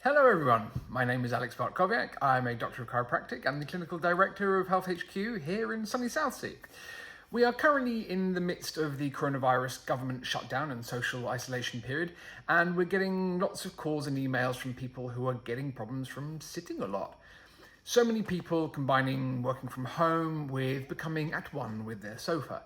Hello everyone, my name is Alex Bartkowiak. I'm a doctor of chiropractic and the clinical director of Health HQ here in sunny Southsea. We are currently in the midst of the coronavirus government shutdown and social isolation period, and we're getting lots of calls and emails from people who are getting problems from sitting a lot. So many people combining working from home with becoming at one with their sofa.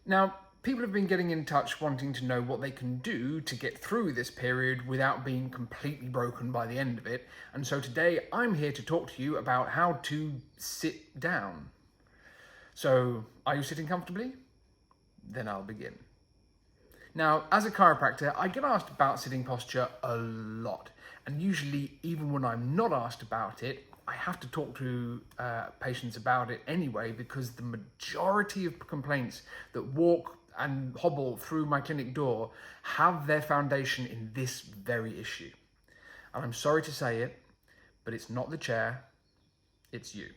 Now, people have been getting in touch wanting to know what they can do to get through this period without being completely broken by the end of it. And so today I'm here to talk to you about how to sit down. So, are you sitting comfortably? Then I'll begin. Now, as a chiropractor, I get asked about sitting posture a lot. And usually, even when I'm not asked about it, I have to talk to patients about it anyway, because the majority of complaints that walk and hobble through my clinic door have their foundation in this very issue. And I'm sorry to say it, but it's not the chair, it's you.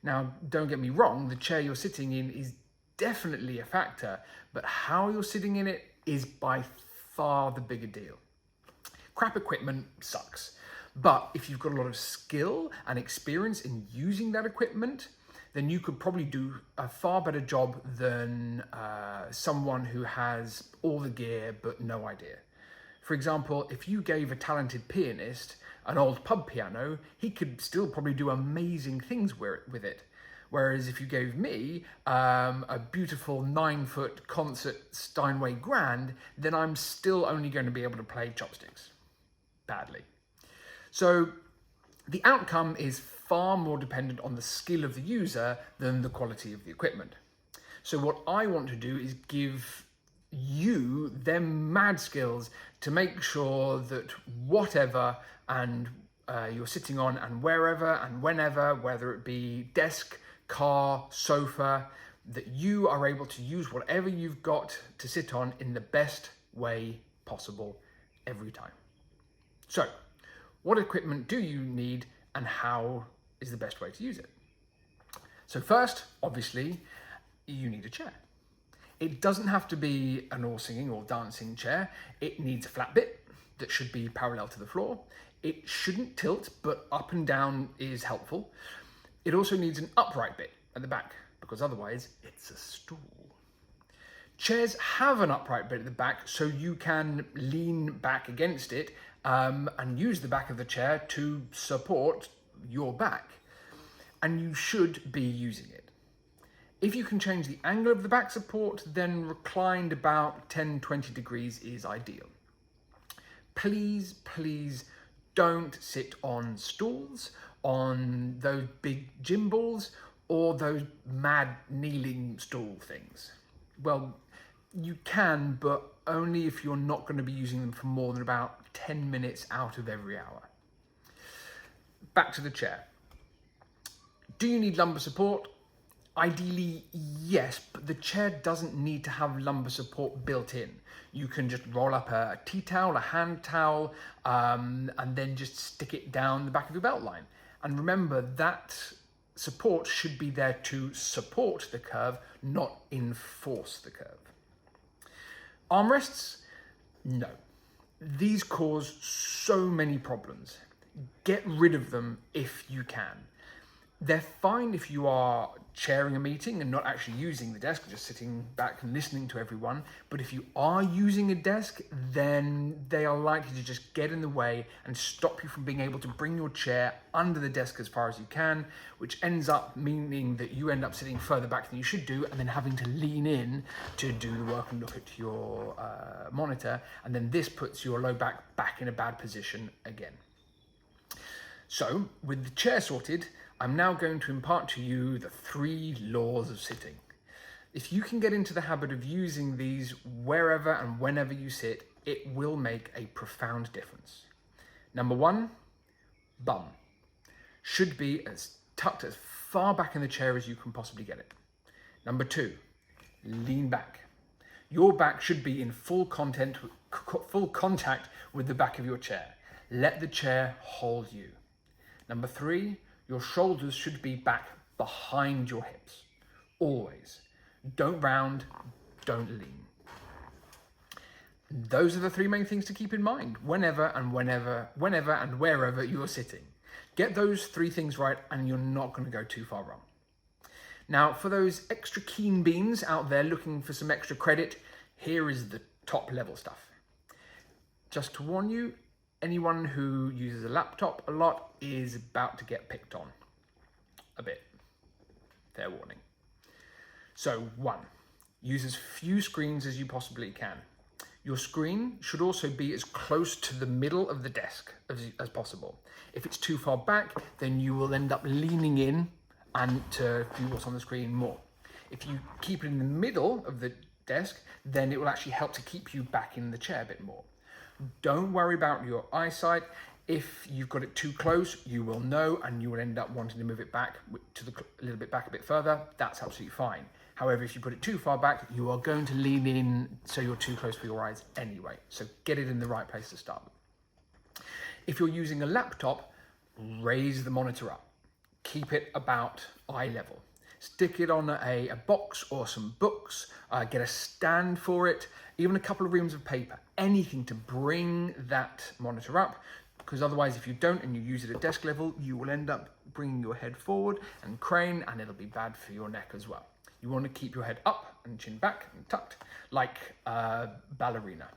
Now, don't get me wrong, the chair you're sitting in is definitely a factor, but how you're sitting in it is by far the bigger deal. Crap equipment sucks, but if you've got a lot of skill and experience in using that equipment, then you could probably do a far better job than someone who has all the gear but no idea. For example, if you gave a talented pianist an old pub piano, he could still probably do amazing things with it. Whereas if you gave me a beautiful 9-foot concert Steinway Grand, then I'm still only going to be able to play chopsticks badly. So the outcome is far more dependent on the skill of the user than the quality of the equipment. So what I want to do is give you them mad skills to make sure that whatever and you're sitting on and wherever and whenever, whether it be desk, car, sofa, that you are able to use whatever you've got to sit on in the best way possible every time. So, what equipment do you need and how is the best way to use it? So first, obviously, you need a chair. It doesn't have to be an all singing or dancing chair. It needs a flat bit that should be parallel to the floor. It shouldn't tilt, but up and down is helpful. It also needs an upright bit at the back, because otherwise it's a stool. Chairs have an upright bit at the back, so you can lean back against it and use the back of the chair to support your back. And you should be using it. If you can change the angle of the back support, then reclined about 10-20 degrees is ideal. Please, please don't sit on stools, on those big gym balls, or those mad kneeling stool things. Well, you can, but only if you're not going to be using them for more than about 10 minutes out of every hour. Back to the chair. Do you need lumbar support? Ideally, yes, but the chair doesn't need to have lumbar support built in. You can just roll up a tea towel, a hand towel, and then just stick it down the back of your belt line. And remember, that support should be there to support the curve, not enforce the curve. Armrests? No. These cause so many problems. Get rid of them if you can. They're fine if you are chairing a meeting and not actually using the desk, just sitting back and listening to everyone. But if you are using a desk, then they are likely to just get in the way and stop you from being able to bring your chair under the desk as far as you can, which ends up meaning that you end up sitting further back than you should do and then having to lean in to do the work and look at your monitor. And then this puts your low back in a bad position again. So, with the chair sorted, I'm now going to impart to you the 3 laws of sitting. If you can get into the habit of using these wherever and whenever you sit, it will make a profound difference. Number 1, bum. Should be as tucked as far back in the chair as you can possibly get it. Number 2, lean back. Your back should be in full contact with the back of your chair. Let the chair hold you. Number 3, your shoulders should be back behind your hips, always. Don't round, don't lean. Those are the three main things to keep in mind whenever and wherever you're sitting. Get those three things right and you're not going to go too far wrong. Now, for those extra keen beans out there looking for some extra credit, here is the top level stuff. Just to warn you, anyone who uses a laptop a lot is about to get picked on a bit. Fair warning. So 1, use as few screens as you possibly can. Your screen should also be as close to the middle of the desk as possible. If it's too far back, then you will end up leaning in and to view what's on the screen more. If you keep it in the middle of the desk, then it will actually help to keep you back in the chair a bit more. Don't worry about your eyesight. If you've got it too close, you will know and you will end up wanting to move it back a little bit back a bit further. That's absolutely fine. However, if you put it too far back, you are going to lean in so you're too close for your eyes anyway. So get it in the right place to start with. If you're using a laptop, raise the monitor up. Keep it about eye level. Stick it on a box or some books, get a stand for it, even a couple of reams of paper, anything to bring that monitor up, because otherwise if you don't and you use it at desk level, you will end up bringing your head forward and crane, and it'll be bad for your neck as well. You want to keep your head up and chin back and tucked like a ballerina.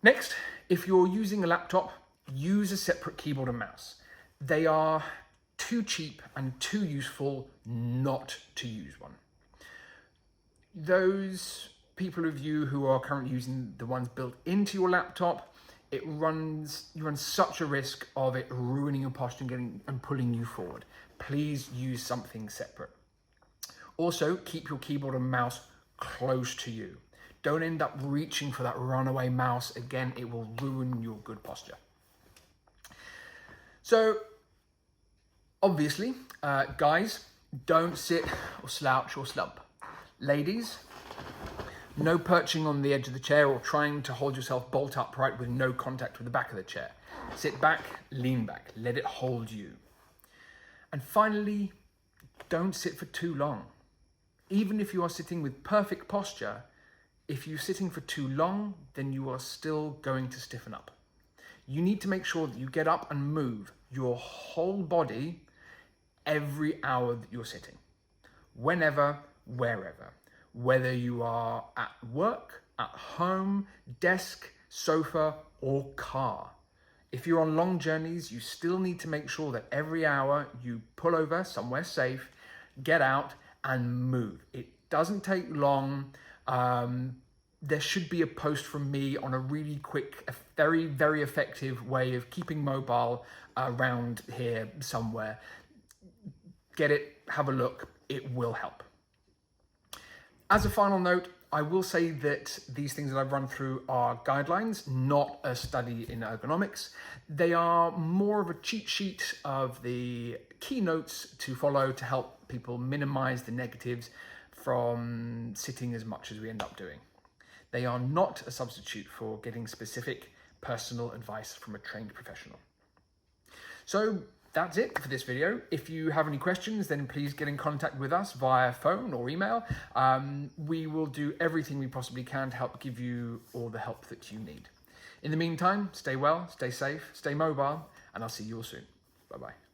Next, if you're using a laptop, use a separate keyboard and mouse. They are too cheap and too useful not to use one. Those people of you who are currently using the ones built into your laptop, you run such a risk of it ruining your posture and pulling you forward. Please use something separate. Also, keep your keyboard and mouse close to you. Don't end up reaching for that runaway mouse. Again, it will ruin your good posture. So, obviously, guys, don't sit or slouch or slump. Ladies, no perching on the edge of the chair or trying to hold yourself bolt upright with no contact with the back of the chair. Sit back, lean back, let it hold you. And finally, don't sit for too long. Even if you are sitting with perfect posture, if you're sitting for too long, then you are still going to stiffen up. You need to make sure that you get up and move your whole body every hour that you're sitting. Whenever, wherever. Whether you are at work, at home, desk, sofa, or car. If you're on long journeys, you still need to make sure that every hour you pull over somewhere safe, get out, and move. It doesn't take long. There should be a post from me on a really quick, a very, very effective way of keeping mobile around here somewhere. Get it, have a look, it will help. As a final note, I will say that these things that I've run through are guidelines, not a study in ergonomics. They are more of a cheat sheet of the keynotes to follow to help people minimize the negatives from sitting as much as we end up doing. They are not a substitute for getting specific personal advice from a trained professional. So that's it for this video. If you have any questions, then please get in contact with us via phone or email. We will do everything we possibly can to help give you all the help that you need. In the meantime, stay well, stay safe, stay mobile, and I'll see you all soon. Bye-bye.